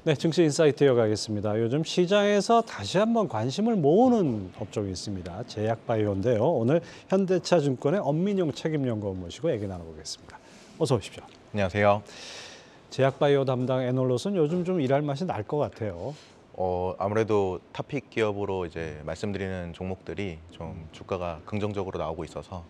네, 증시 인사이트 이어가겠습니다. 요즘 시장에서 다시 한번 관심을 모으는 업종이 있습니다. 제약바이오인데요. 오늘 현대차증권의 엄민용 책임연구원 모시고 얘기 나눠보겠습니다. 어서 오십시오. 안녕하세요. 제약바이오 담당 애널로스는 요즘 좀 일할 맛이 날 것 같아요. 아무래도 탑픽 기업으로 이제 말씀드리는 종목들이 좀 주가가 긍정적으로 나오고 있어서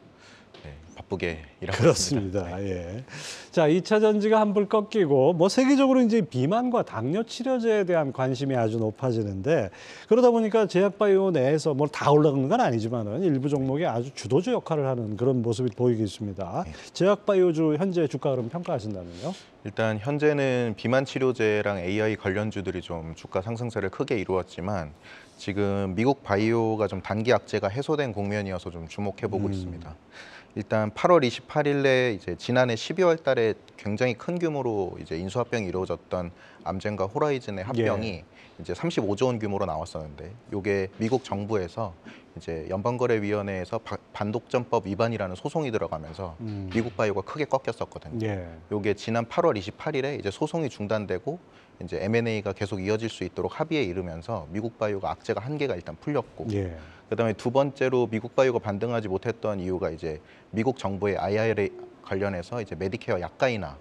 네, 바쁘게 일하고 그렇습니다. 있습니다. 네. 예. 자, 2차 전지가 한불 꺾이고 뭐 세계적으로 이제 비만과 당뇨 치료제에 대한 관심이 아주 높아지는데 그러다 보니까 제약바이오 내에서 뭐 다 올라가는 건 아니지만은 일부 종목이 아주 주도주 역할을 하는 그런 모습이 보이고 있습니다. 네. 제약바이오주 현재 주가 흐름 평가하신다면요? 일단 현재는 비만 치료제랑 AI 관련주들이 좀 주가 상승세를 크게 이루었지만 지금 미국 바이오가 좀 단기 악재가 해소된 국면이어서 좀 주목해 보고 있습니다. 일단 8월 28일에 이제 지난해 12월 달에 굉장히 큰 규모로 이제 인수합병이 이루어졌던 암젠과 호라이즌의 합병이 이제 35조 원 규모로 나왔었는데 이게 미국 정부에서 이제 연방거래위원회에서 반독점법 위반이라는 소송이 들어가면서 미국 바이오가 크게 꺾였었거든요. 이게 지난 8월 28일에 이제 소송이 중단되고 이제 M&A가 계속 이어질 수 있도록 합의에 이르면서 미국 바이오가 악재가 한계가 일단 풀렸고 그다음에 두 번째로 미국 바이오가 반등하지 못했던 이유가 이제 미국 정부의 IRA 관련해서 이제 메디케어 약가이나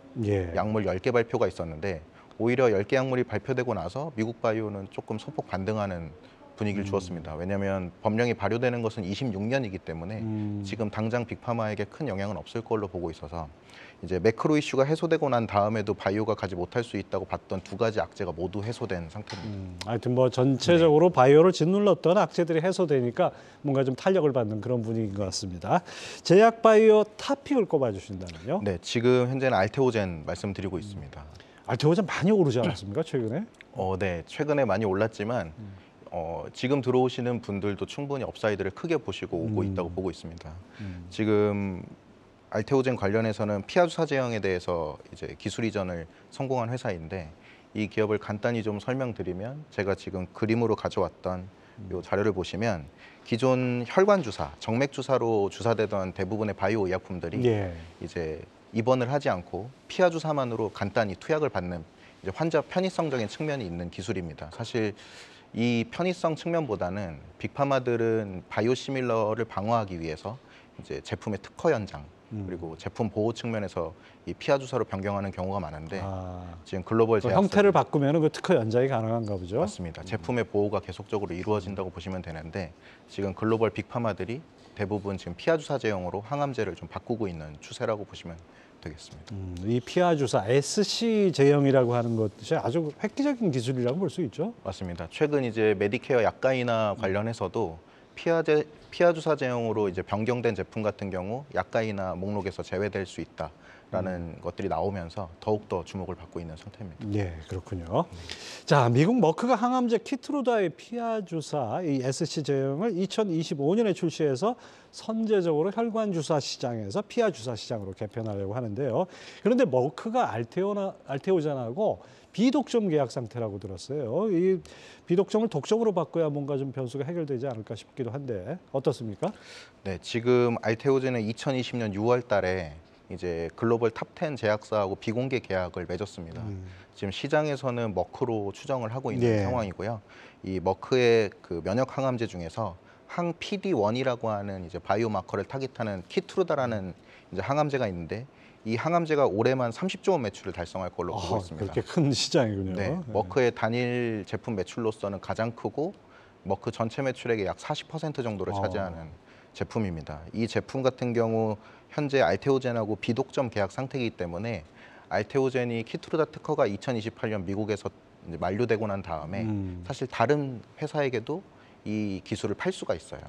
약물 10개 발표가 있었는데 오히려 10개 약물이 발표되고 나서 미국 바이오는 조금 소폭 반등하는 분위기를 주었습니다. 왜냐하면 법령이 발효되는 것은 26년이기 때문에 지금 당장 빅파마에게 큰 영향은 없을 걸로 보고 있어서 이제 매크로 이슈가 해소되고 난 다음에도 바이오가 가지 못할 수 있다고 봤던 두 가지 악재가 모두 해소된 상태입니다. 하여튼 뭐 전체적으로 바이오를 짓눌렀던 악재들이 해소되니까 뭔가 좀 탄력을 받는 그런 분위기인 것 같습니다. 제약바이오 탑픽을 꼽아주신다면요? 네, 지금 현재는 알테오젠 말씀드리고 있습니다. 알테오젠 많이 오르지 않았습니까, 최근에? 네, 최근에 많이 올랐지만 지금 들어오시는 분들도 충분히 업사이드를 크게 보시고 오고 있다고 보고 있습니다. 지금 알테오젠 관련해서는 피하주사 제형에 대해서 이제 기술 이전을 성공한 회사인데 이 기업을 간단히 좀 설명드리면 제가 지금 그림으로 가져왔던 이 자료를 보시면 기존 혈관 주사, 정맥 주사로 주사되던 대부분의 바이오 의약품들이 이제 입원을 하지 않고 피하 주사만으로 간단히 투약을 받는 이제 환자 편의성적인 측면이 있는 기술입니다. 사실 이 편의성 측면보다는 빅파마들은 바이오시밀러를 방어하기 위해서 이제 제품의 특허 연장 그리고 제품 보호 측면에서 이 피하 주사로 변경하는 경우가 많은데 지금 글로벌 제약사 형태를 바꾸면 그 특허 연장이 가능한가 보죠? 맞습니다. 제품의 보호가 계속적으로 이루어진다고 보시면 되는데 지금 글로벌 빅파마들이 대부분 지금 피하 주사 제형으로 항암제를 좀 바꾸고 있는 추세라고 보시면 되겠습니다. 이 피하 주사 SC 제형이라고 하는 것이 아주 획기적인 기술이라고 볼 수 있죠? 맞습니다. 최근 이제 메디케어 약가이나 관련해서도 피하 주사 제형으로 이제 변경된 제품 같은 경우 약가이나 목록에서 제외될 수 있다라는 것들이 나오면서 더욱더 주목을 받고 있는 상태입니다. 네, 그렇군요. 자, 미국 머크가 항암제 키트루다의 피하 주사 이 SC 제형을 2025년에 출시해서 선제적으로 혈관 주사 시장에서 피하 주사 시장으로 개편하려고 하는데요. 그런데 머크가 알테오젠하고 비독점 계약 상태라고 들었어요. 이 비독점을 독점으로 바꿔야 뭔가 좀 변수가 해결되지 않을까 싶기도 한데 어떻습니까? 네, 지금 알테오젠은 2020년 6월 달에 이제 글로벌 탑10 제약사하고 비공개 계약을 맺었습니다. 지금 시장에서는 머크로 추정을 하고 있는 상황이고요. 이 머크의 그 면역 항암제 중에서 항 PD-1이라고 하는 이제 바이오마커를 타깃하는 키트루다라는 이제 항암제가 있는데 이 항암제가 올해만 30조 원 매출을 달성할 걸로 보고 있습니다. 그렇게 큰 시장이군요. 네, 머크의 단일 제품 매출로서는 가장 크고 머크 전체 매출액의 약 40% 정도를 차지하는 제품입니다. 이 제품 같은 경우 현재 알테오젠하고 비독점 계약 상태이기 때문에 알테오젠이 키트루다 특허가 2028년 미국에서 이제 만료되고 난 다음에 사실 다른 회사에게도 이 기술을 팔 수가 있어요.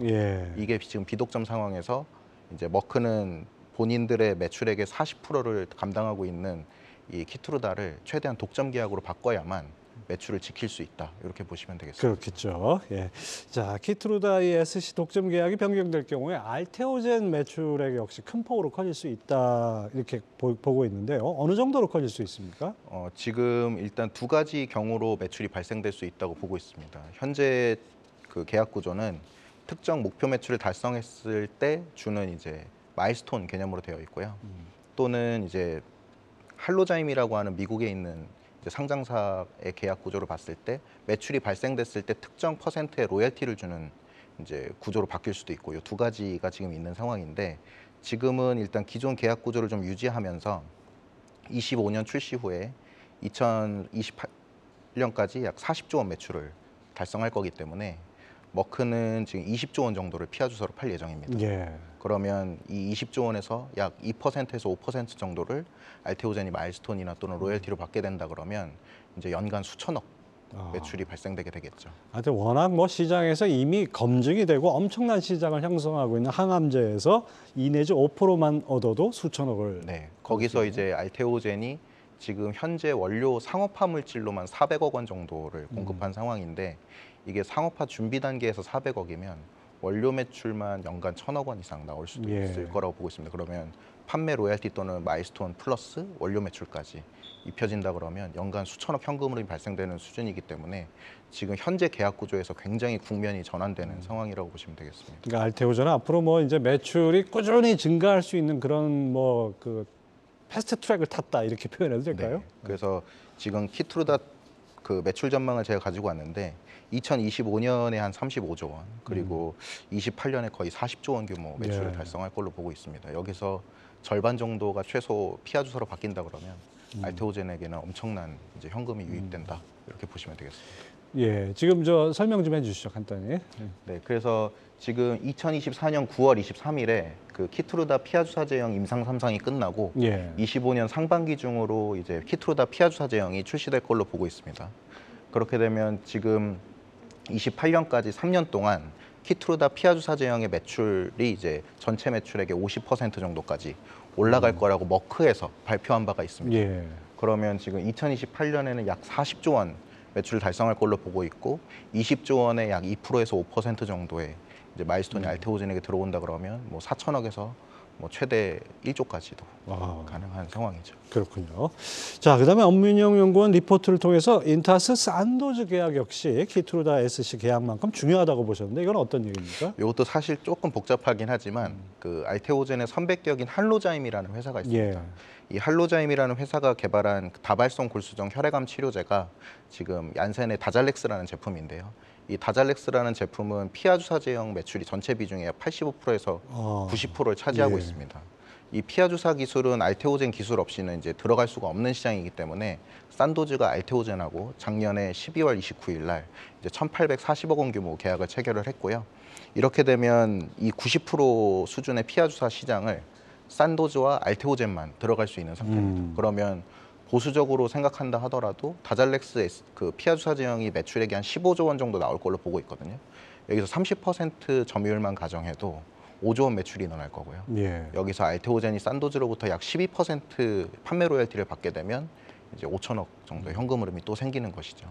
이게 지금 비독점 상황에서 이제 머크는 본인들의 매출액의 40%를 감당하고 있는 이 키트루다를 최대한 독점 계약으로 바꿔야만 매출을 지킬 수 있다. 이렇게 보시면 되겠습니다. 그렇겠죠. 자, 키트루다의 SC 독점 계약이 변경될 경우에 알테오젠 매출액 역시 큰 폭으로 커질 수 있다. 이렇게 보고 있는데요. 어느 정도로 커질 수 있습니까? 지금 일단 두 가지 경우로 매출이 발생될 수 있다고 보고 있습니다. 현재 그 계약 구조는 특정 목표 매출을 달성했을 때 주는 이제 마일스톤 개념으로 되어 있고요. 또는 이제 할로자임이라고 하는 미국에 있는 이제 상장사의 계약 구조를 봤을 때 매출이 발생됐을 때 특정 퍼센트의 로열티를 주는 이제 구조로 바뀔 수도 있고 이 두 가지가 지금 있는 상황인데 지금은 일단 기존 계약 구조를 좀 유지하면서 25년 출시 후에 2028년까지 약 40조 원 매출을 달성할 거기 때문에 머크는 지금 20조 원 정도를 피하 주사로 팔 예정입니다. 예. 그러면 이 20조 원에서 약 2%에서 5% 정도를 알테오젠이 마일스톤이나 또는 로열티로 받게 된다 그러면 이제 연간 수천억 매출이 발생되게 되겠죠. 하여튼 워낙 뭐 시장에서 이미 검증이 되고 엄청난 시장을 형성하고 있는 항암제에서 2 내지 5%만 얻어도 수천억을. 네, 거기서 이제 알테오젠이 지금 현재 원료 상업화 물질로만 400억 원 정도를 공급한 상황인데 이게 상업화 준비 단계에서 400억이면 원료 매출만 연간 1,000억 원 이상 나올 수도 예. 있을 거라고 보고 있습니다. 그러면 판매 로얄티 또는 마일스톤 플러스 원료 매출까지 입혀진다 그러면 연간 수천억 현금 흐름이 발생되는 수준이기 때문에 지금 현재 계약 구조에서 굉장히 국면이 전환되는 상황이라고 보시면 되겠습니다. 그러니까 알테오전은 앞으로 뭐 이제 매출이 꾸준히 증가할 수 있는 그런 뭐 그 패스트 트랙을 탔다 이렇게 표현해도 될까요? 네. 그래서 지금 키트루다 그 매출 전망을 제가 가지고 왔는데 2025년에 한 35조 원 그리고 28년에 거의 40조 원 규모 매출을 예. 달성할 걸로 보고 있습니다. 여기서 절반 정도가 최소 피하 주사로 바뀐다 그러면 알테오젠에게는 엄청난 이제 현금이 유입된다 이렇게 보시면 되겠습니다. 예, 지금 저 설명 좀 해주시죠 간단히. 네, 그래서 지금 2024년 9월 23일에 그 키트루다 피하 주사 제형 임상 3상이 끝나고 예. 25년 상반기 중으로 이제 키트루다 피하 주사 제형이 출시될 걸로 보고 있습니다. 그렇게 되면 지금 28년까지 3년 동안 키트루다 피하 주사 제형의 매출이 이제 전체 매출액의 50% 정도까지 올라갈 거라고 머크에서 발표한 바가 있습니다. 예. 그러면 지금 2028년에는 약 40조 원 매출을 달성할 걸로 보고 있고 20조 원의 약 2%에서 5% 정도의 이제 마일스톤이 알테오젠에게 들어온다 그러면 뭐 4천억에서 뭐 최대 1조까지도 가능한 상황이죠. 그렇군요. 자, 그다음에 엄민영 연구원 리포트를 통해서 인타스 산도즈 계약 역시 키트루다 SC 계약만큼 중요하다고 보셨는데 이건 어떤 얘기입니까? 이것도 사실 조금 복잡하긴 하지만 그 알테오젠의 선배격인 할로자임이라는 회사가 있습니다. 예. 이 할로자임이라는 회사가 개발한 다발성 골수정 혈액암 치료제가 지금 얀센의 다잘렉스라는 제품인데요. 이 다잘렉스라는 제품은 피하 주사 제형 매출이 전체 비중의 85%에서 90%를 차지하고 예. 있습니다. 이 피하 주사 기술은 알테오젠 기술 없이는 이제 들어갈 수가 없는 시장이기 때문에 산도즈가 알테오젠하고 작년에 12월 29일 날 이제 1,840억 원 규모 계약을 체결을 했고요. 이렇게 되면 이 90% 수준의 피하 주사 시장을 산도즈와 알테오젠만 들어갈 수 있는 상태입니다. 그러면 보수적으로 생각한다 하더라도 다잘렉스 그 피하 주사 제형이 매출액이 한 15조 원 정도 나올 걸로 보고 있거든요. 여기서 30% 점유율만 가정해도 5조 원 매출이 일어날 거고요. 예. 여기서 알테오젠이 산도즈로부터 약 12% 판매 로열티를 받게 되면 이제 5천억 정도의 현금 흐름이 또 생기는 것이죠.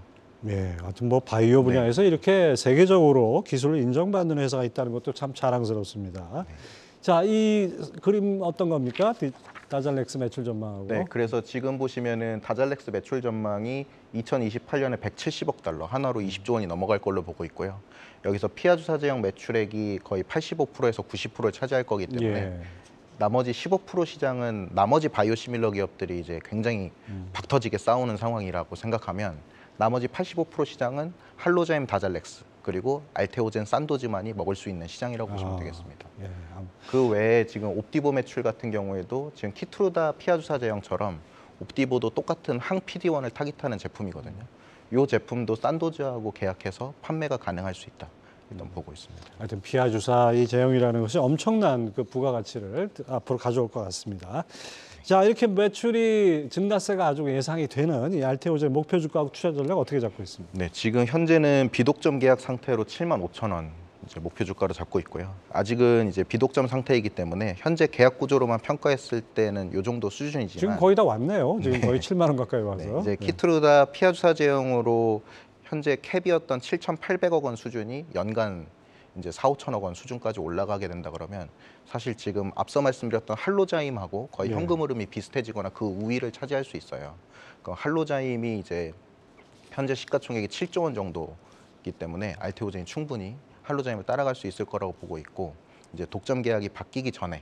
예, 하여튼 뭐 바이오 분야에서 이렇게 세계적으로 기술을 인정받는 회사가 있다는 것도 참 자랑스럽습니다. 자, 이 그림 어떤 겁니까? 다잘렉스 매출 전망하고. 네, 그래서 지금 보시면은 다잘렉스 매출 전망이 2028년에 170억 달러, 한화로 20조 원이 넘어갈 걸로 보고 있고요. 여기서 피하 주사 제형 매출액이 거의 85%에서 90%를 차지할 거기 때문에 예. 나머지 15% 시장은 나머지 바이오 시밀러 기업들이 이제 굉장히 박터지게 싸우는 상황이라고 생각하면 나머지 85% 시장은 할로자임 다잘렉스 그리고 알테오젠 산도즈만이 먹을 수 있는 시장이라고 보시면 되겠습니다. 예. 그 외에 지금 옵디보 매출 같은 경우에도 지금 키트루다 피하 주사 제형처럼 옵디보도 똑같은 항 PD-1을 타깃하는 제품이거든요. 이 제품도 산도즈하고 계약해서 판매가 가능할 수 있다. 일단 보고 있습니다. 하여튼 피하 주사 이 제형이라는 것이 엄청난 그 부가가치를 앞으로 가져올 것 같습니다. 자, 이렇게 매출이 증가세가 아주 예상이 되는 이 알테오젠 목표 주가하고 투자 전략 어떻게 잡고 있습니까? 네, 지금 현재는 비독점 계약 상태로 75,000원 이제 목표 주가로 잡고 있고요. 아직은 이제 비독점 상태이기 때문에 현재 계약 구조로만 평가했을 때는 이 정도 수준이지만 지금 거의 다 왔네요. 지금 거의 7만 원 가까이 와서. 네, 이제 키트루다 피하 주사 제형으로 현재 캡이었던 7,800억 원 수준이 연간 이제 4, 5천억 원 수준까지 올라가게 된다 그러면 사실 지금 앞서 말씀드렸던 할로자임하고 거의 현금 흐름이 비슷해지거나 그 우위를 차지할 수 있어요. 그 할로자임이 이제 현재 시가총액이 7조 원 정도이기 때문에 알테오젠이 충분히 할로자임을 따라갈 수 있을 거라고 보고 있고 이제 독점 계약이 바뀌기 전에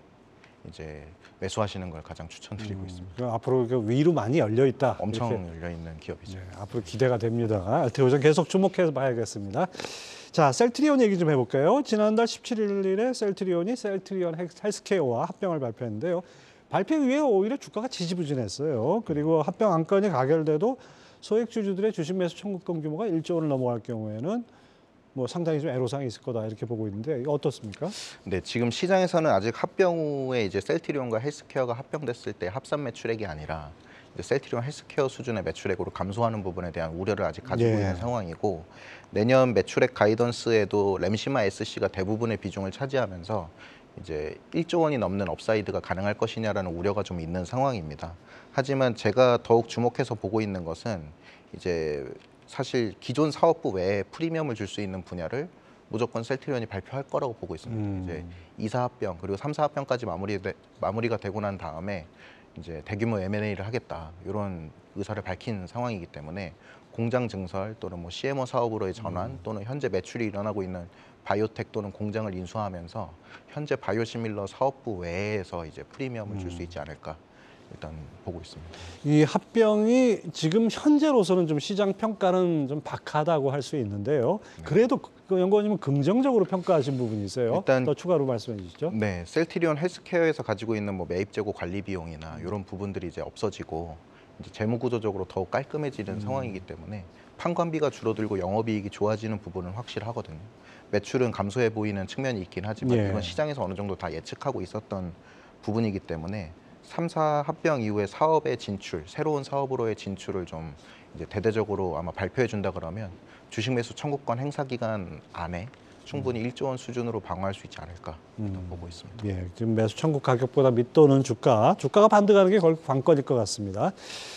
이제 매수하시는 걸 가장 추천드리고 있습니다. 그럼 앞으로 그 위로 많이 열려 있다. 엄청 이렇게. 열려 있는 기업이죠. 네, 앞으로 기대가 됩니다. 알테오전 계속 주목해서 봐야겠습니다. 자, 셀트리온 얘기 좀 해볼까요? 지난달 17일에 셀트리온이 셀트리온 헬스케어와 합병을 발표했는데요. 발표 이후에 오히려 주가가 지지부진했어요. 그리고 합병 안건이 가결돼도 소액주주들의 주식 매수 청구권 규모가 1조 원을 넘어갈 경우에는 뭐 상당히 좀 애로사항이 있을 거다 이렇게 보고 있는데 이거 어떻습니까? 네, 지금 시장에서는 아직 합병 후에 이제 셀트리온과 헬스케어가 합병됐을 때 합산 매출액이 아니라 이제 셀트리온 헬스케어 수준의 매출액으로 감소하는 부분에 대한 우려를 아직 가지고 예. 있는 상황이고 내년 매출액 가이던스에도 램시마 SC가 대부분의 비중을 차지하면서 이제 1조 원이 넘는 업사이드가 가능할 것이냐라는 우려가 좀 있는 상황입니다. 하지만 제가 더욱 주목해서 보고 있는 것은 이제 사실 기존 사업부 외에 프리미엄을 줄 수 있는 분야를 무조건 셀트리온이 발표할 거라고 보고 있습니다. 이제 2사 합병 그리고 3사 합병까지 마무리가 되고 난 다음에 이제 대규모 M&A를 하겠다 이런 의사를 밝힌 상황이기 때문에 공장 증설 또는 뭐 CMO 사업으로의 전환 또는 현재 매출이 일어나고 있는 바이오텍 또는 공장을 인수하면서 현재 바이오시밀러 사업부 외에서 이제 프리미엄을 줄 수 있지 않을까 일단 보고 있습니다. 이 합병이 지금 현재로서는 좀 시장 평가는 좀 박하다고 할 수 있는데요. 그래도 그 연구원님은 긍정적으로 평가하신 부분이 있어요. 일단 더 추가로 말씀해 주시죠. 네, 셀트리온 헬스케어에서 가지고 있는 뭐 매입 재고 관리 비용이나 이런 부분들이 이제 없어지고 이제 재무 구조적으로 더욱 깔끔해지는 상황이기 때문에 판관비가 줄어들고 영업이익이 좋아지는 부분은 확실하거든요. 매출은 감소해 보이는 측면이 있긴 하지만 예. 이건 시장에서 어느 정도 다 예측하고 있었던 부분이기 때문에 3사 합병 이후에 사업의 진출, 새로운 사업으로의 진출을 좀 이제 대대적으로 아마 발표해 준다 그러면 주식 매수 청구권 행사 기간 안에 충분히 1조 원 수준으로 방어할 수 있지 않을까 보고 있습니다. 예, 지금 매수 청구 가격보다 밑도는 주가가 반등하는 게 결국 관건일 것 같습니다.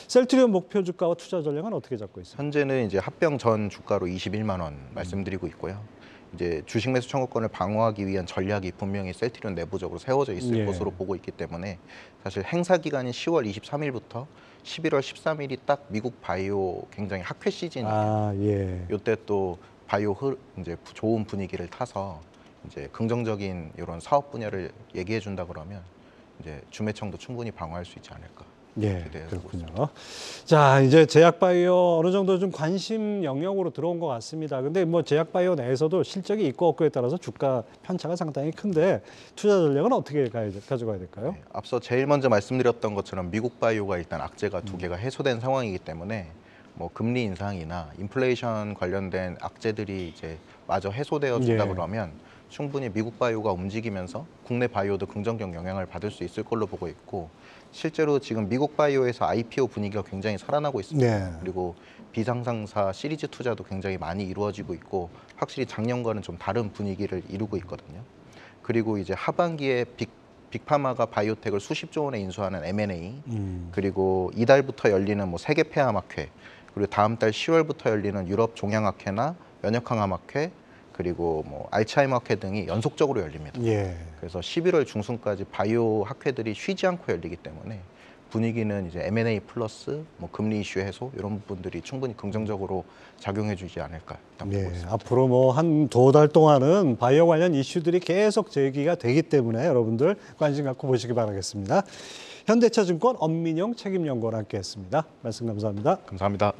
셀트리온 목표 주가와 투자 전략은 어떻게 잡고 있습니까? 현재는 이제 합병 전 주가로 21만 원 말씀드리고 있고요. 이제 주식 매수 청구권을 방어하기 위한 전략이 분명히 셀트리온 내부적으로 세워져 있을 예. 것으로 보고 있기 때문에 사실 행사 기간인 10월 23일부터 11월 13일이 딱 미국 바이오 굉장히 학회 시즌이에요. 아, 예. 이때 또 바이오 이제 좋은 분위기를 타서 이제 긍정적인 이런 사업 분야를 얘기해 준다 그러면 이제 주매청도 충분히 방어할 수 있지 않을까. 예, 기대하고 그렇군요. 자, 이제 제약바이오 어느 정도 좀 관심 영역으로 들어온 것 같습니다. 근데 뭐 제약바이오 내에서도 실적이 있고 없고에 따라서 주가 편차가 상당히 큰데 투자 전략은 어떻게 가져가야 될까요? 네, 앞서 제일 먼저 말씀드렸던 것처럼 미국 바이오가 일단 악재가 두 개가 해소된 상황이기 때문에 뭐 금리 인상이나 인플레이션 관련된 악재들이 이제 마저 해소되어 준다 예. 그러면 충분히 미국 바이오가 움직이면서 국내 바이오도 긍정적 영향을 받을 수 있을 걸로 보고 있고 실제로 지금 미국 바이오에서 IPO 분위기가 굉장히 살아나고 있습니다. 네. 그리고 비상상사 시리즈 투자도 굉장히 많이 이루어지고 있고 확실히 작년과는 좀 다른 분위기를 이루고 있거든요. 그리고 이제 하반기에 빅파마가 바이오텍을 수십조 원에 인수하는 M&A 그리고 이달부터 열리는 뭐 세계 폐암학회 그리고 다음 달 10월부터 열리는 유럽 종양학회나 면역항암학회 그리고 뭐 알츠하이머 학회 등이 연속적으로 열립니다. 예. 그래서 11월 중순까지 바이오 학회들이 쉬지 않고 열리기 때문에 분위기는 이제 M&A 플러스 뭐 금리 이슈 해소 이런 부분들이 충분히 긍정적으로 작용해주지 않을까 일단 보고 예, 있습니다. 앞으로 뭐 한 2달 동안은 바이오 관련 이슈들이 계속 제기가 되기 때문에 여러분들 관심 갖고 보시기 바라겠습니다. 현대차증권 엄민영 책임연구원 함께했습니다. 말씀 감사합니다. 감사합니다.